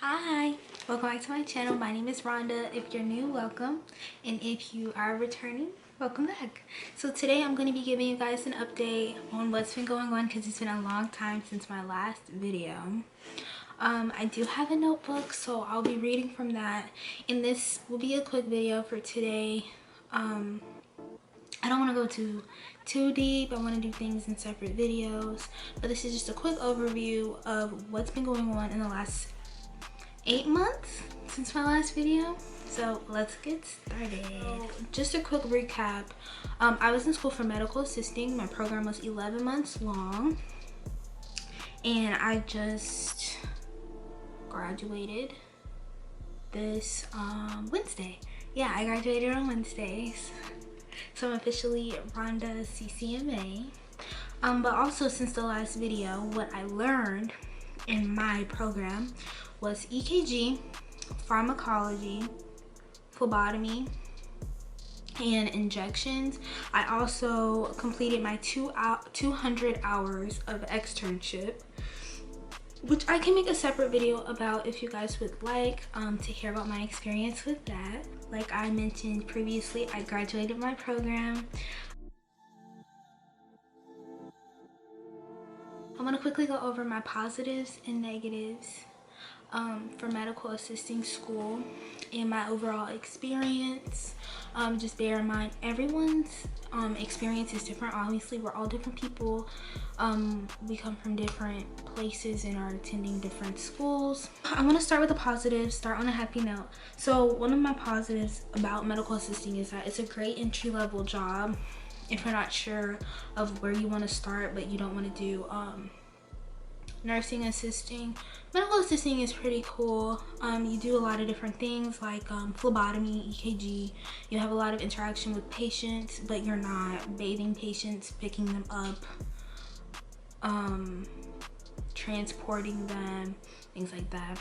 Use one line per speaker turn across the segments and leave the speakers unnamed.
Hi, welcome back to my channel. My name is Rhonda. If you're new, welcome, and if you are returning, welcome back. So today I'm going to be giving you guys an update on what's been going on because it's been a long time since my last video. I do have a notebook, so I'll be reading from that, and this will be a quick video for today. I don't want to go too deep. I want to do things in separate videos, but this is just a quick overview of what's been going on in the last 8 months since my last video. So let's get started. Just a quick recap. I was in school for medical assisting. My program was 11 months long, and I just graduated this Wednesday. Yeah, I graduated on Wednesdays. So I'm officially Rhonda ccma. But also, since the last video, what I learned in my program was EKG, pharmacology, phlebotomy, and injections. I also completed my 200 hours of externship, which I can make a separate video about if you guys would like to hear about my experience with that. Like I mentioned previously, I graduated my program. I'm gonna quickly go over my positives and negatives for medical assisting school and my overall experience. Just bear in mind, everyone's experience is different. Obviously, we're all different people. We come from different places and are attending different schools. I'm gonna start with the positives, start on a happy note. So one of my positives about medical assisting is that it's a great entry-level job if you're not sure of where you want to start, but you don't want to do nursing assisting. Medical assisting is pretty cool. You do a lot of different things like phlebotomy, EKG. You have a lot of interaction with patients, but you're not bathing patients, picking them up, transporting them, things like that.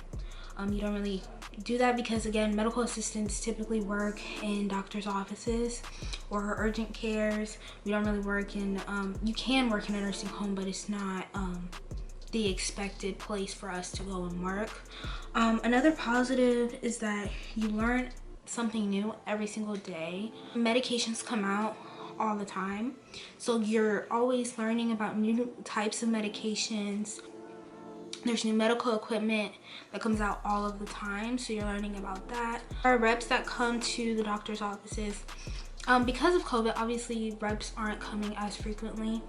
You don't really do that because, again, medical assistants typically work in doctor's offices or urgent cares. We don't really work in you can work in a nursing home, but it's not the expected place for us to go and work. Another positive is that you learn something new every single day. Medications come out all the time, so you're always learning about new types of medications. There's new medical equipment that comes out all of the time, so you're learning about that. There are reps that come to the doctor's offices. Because of COVID, obviously reps aren't coming as frequently,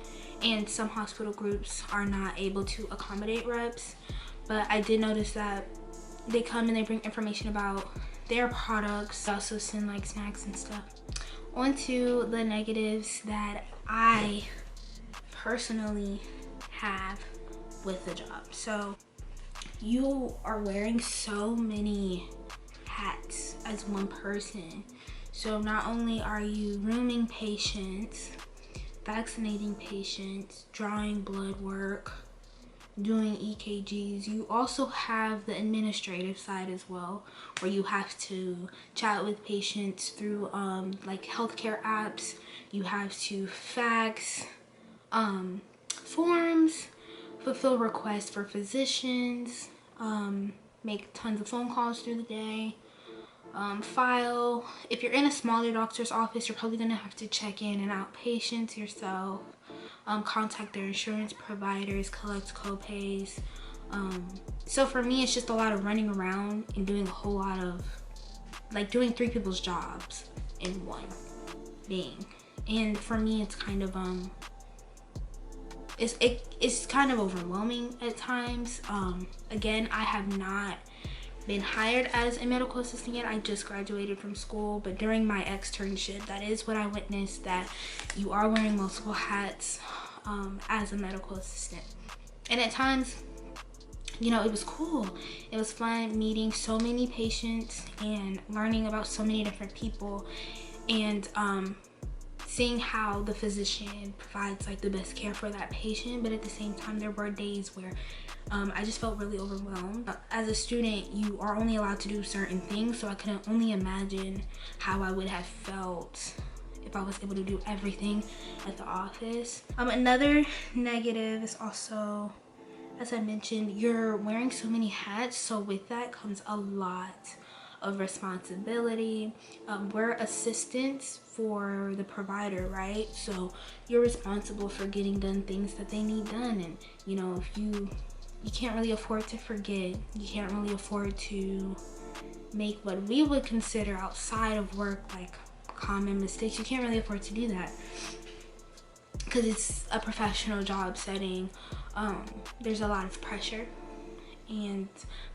and some hospital groups are not able to accommodate reps, but I did notice that they come and they bring information about their products. They also send like snacks and stuff. On to the negatives that I personally have with the job. So you are wearing so many hats as one person. So not only are you rooming patients, vaccinating patients, drawing blood work, doing EKGs, you also have the administrative side as well, where you have to chat with patients through like healthcare apps. You have to fax forms, fulfill requests for physicians, make tons of phone calls through the day, file. If you're in a smaller doctor's office, you're probably gonna have to check in and out patients yourself, contact their insurance providers, collect co-pays. So for me, it's just a lot of running around and doing a whole lot of like doing 3 people's jobs in one being. And for me, it's kind of it's kind of overwhelming at times. Again, I have not been hired as a medical assistant yet. I just graduated from school, but during my externship, that is what I witnessed, that you are wearing multiple hats as a medical assistant. And at times, you know, it was cool. It was fun meeting so many patients and learning about so many different people, and seeing how the physician provides like the best care for that patient. But at the same time, there were days where I just felt really overwhelmed. As a student, you are only allowed to do certain things, so I can only imagine how I would have felt if I was able to do everything at the office. Another negative is also as I mentioned, you're wearing so many hats, so with that comes a lot of responsibility. We're assistants for the provider, right? So you're responsible for getting done things that they need done, and you know, if you can't really afford to forget, you can't really afford to make what we would consider outside of work like common mistakes. You can't really afford to do that because it's a professional job setting. There's a lot of pressure and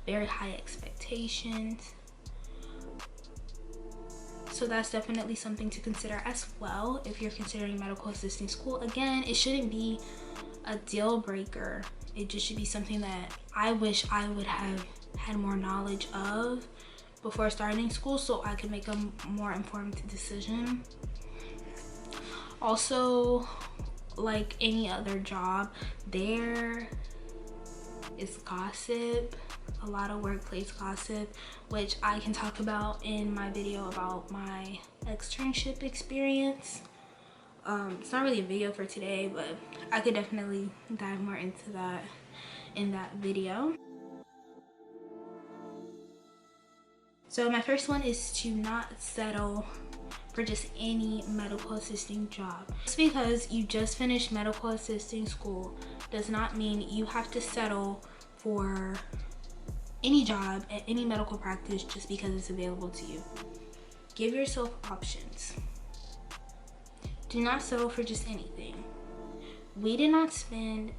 very high expectations. So that's definitely something to consider as well if you're considering medical assisting school. Again, it shouldn't be a deal breaker. It just should be something that I wish I would have had more knowledge of before starting school so I could make a more informed decision. Also, like any other job, there is gossip, a lot of workplace gossip, which I can talk about in my video about my externship experience. It's not really a video for today, but I could definitely dive more into that in that video. So my first one is to not settle for just any medical assisting job. Just because you just finished medical assisting school does not mean you have to settle for any job at any medical practice just because it's available to you. Give yourself options. Do not settle for just anything. We did not spend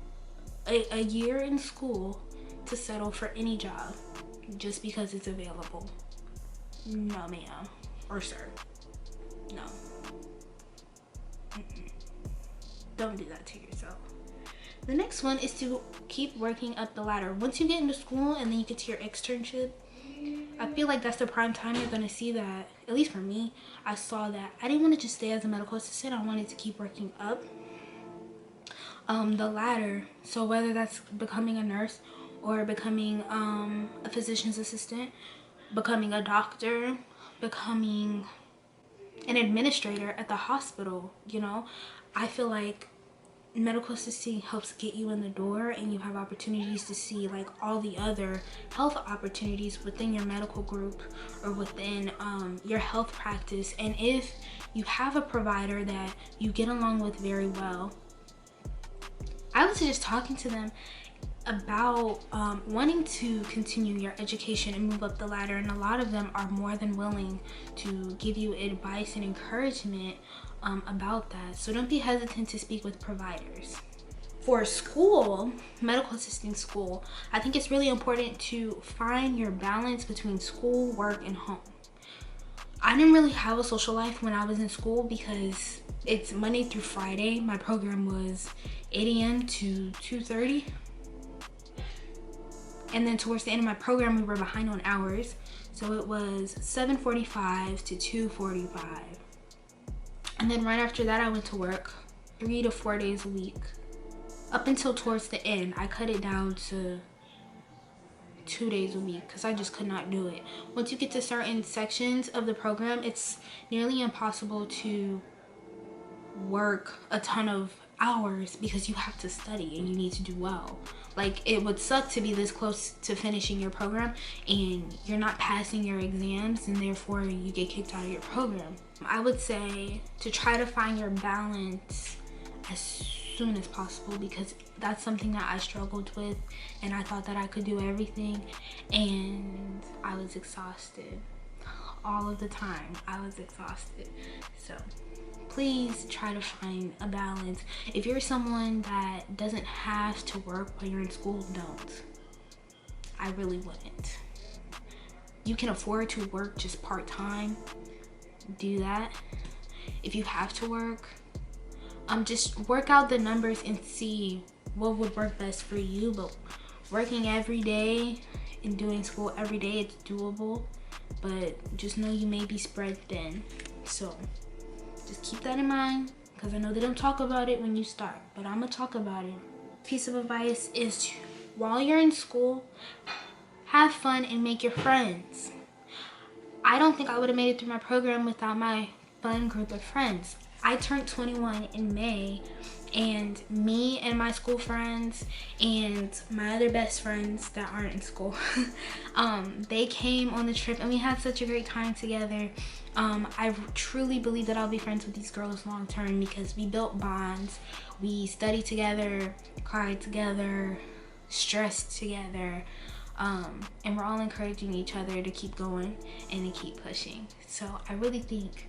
a year in school to settle for any job just because it's available. No, ma'am or sir. No. Don't do that to yourself. The next one is to keep working up the ladder. Once you get into school and then you get to your externship, I feel like that's the prime time you're gonna see that. At least for me, I saw that. I didn't want to just stay as a medical assistant. I wanted to keep working up the ladder. So whether that's becoming a nurse or becoming a physician's assistant, becoming a doctor, becoming an administrator at the hospital, you know, I feel like medical assisting helps get you in the door and you have opportunities to see like all the other health opportunities within your medical group or within your health practice. And if you have a provider that you get along with very well, I was just talking to them about wanting to continue your education and move up the ladder, and a lot of them are more than willing to give you advice and encouragement about that. So don't be hesitant to speak with providers. For school, medical assisting school, I think it's really important to find your balance between school, work, and home. I didn't really have a social life when I was in school because it's Monday through Friday. My program was 8 a.m. to 2:30. And then towards the end of my program, we were behind on hours. So it was 7:45 to 2:45. And then right after that, I went to work 3 to 4 days a week. Up until towards the end, I cut it down to 2 days a week because I just could not do it. Once you get to certain sections of the program, it's nearly impossible to work a ton of hours because you have to study and you need to do well. Like, it would suck to be this close to finishing your program and you're not passing your exams and therefore you get kicked out of your program. I would say to try to find your balance as soon as possible because that's something that I struggled with, and I thought that I could do everything and I was exhausted all of the time. I was exhausted. So please try to find a balance. If you're someone that doesn't have to work while you're in school, don't. I really wouldn't. You can afford to work just part-time, do that. If you have to work, just work out the numbers and see what would work best for you. But working every day and doing school every day, it's doable, but just know you may be spread thin. So just keep that in mind because I know they don't talk about it when you start, but I'm gonna talk about it. Piece of advice is to, while you're in school, have fun and make your friends. I don't think I would have made it through my program without my fun group of friends. I turned 21 in May and me and my school friends and my other best friends that aren't in school they came on the trip and we had such a great time together. I truly believe that I'll be friends with these girls long term because we built bonds, we studied together, cried together, stressed together, and we're all encouraging each other to keep going and to keep pushing. So I really think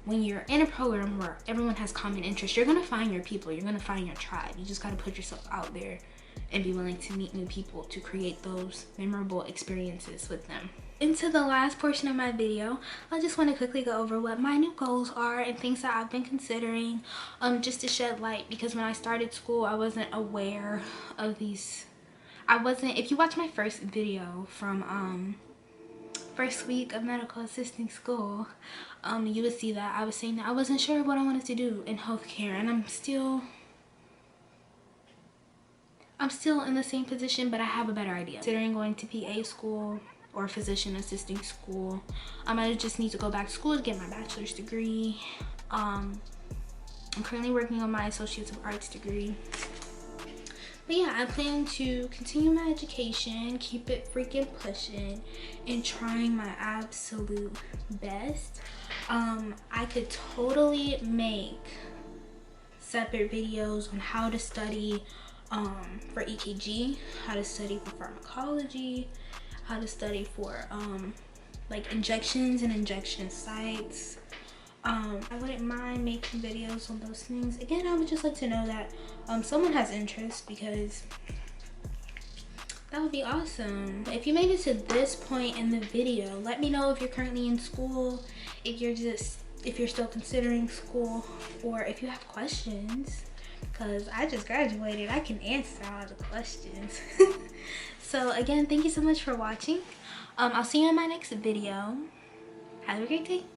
when you're in a program where everyone has common interests, you're gonna find your people, you're gonna find your tribe. You just gotta put yourself out there and be willing to meet new people to create those memorable experiences with them. Into the last portion of my video, I just want to quickly go over what my new goals are and things that I've been considering, just to shed light, because when I started school I wasn't aware of these. If you watch my first video from first week of medical assisting school, you would see that I was saying that I wasn't sure what I wanted to do in healthcare, and I'm still in the same position, but I have a better idea. Considering going to PA school or physician assisting school. I just need to go back to school to get my bachelor's degree. I'm currently working on my associates of arts degree. But yeah, I plan to continue my education, keep it freaking pushing, and trying my absolute best. I could totally make separate videos on how to study for EKG, how to study for pharmacology, how to study for like injections and injection sites. I wouldn't mind making videos on those things. Again, I would just like to know that someone has interest, because that would be awesome. If you made it to this point in the video, let me know if you're currently in school, if you're still considering school, or if you have questions, because I just graduated. I can answer all the questions. So again, thank you so much for watching. I'll see you in my next video. Have a great day.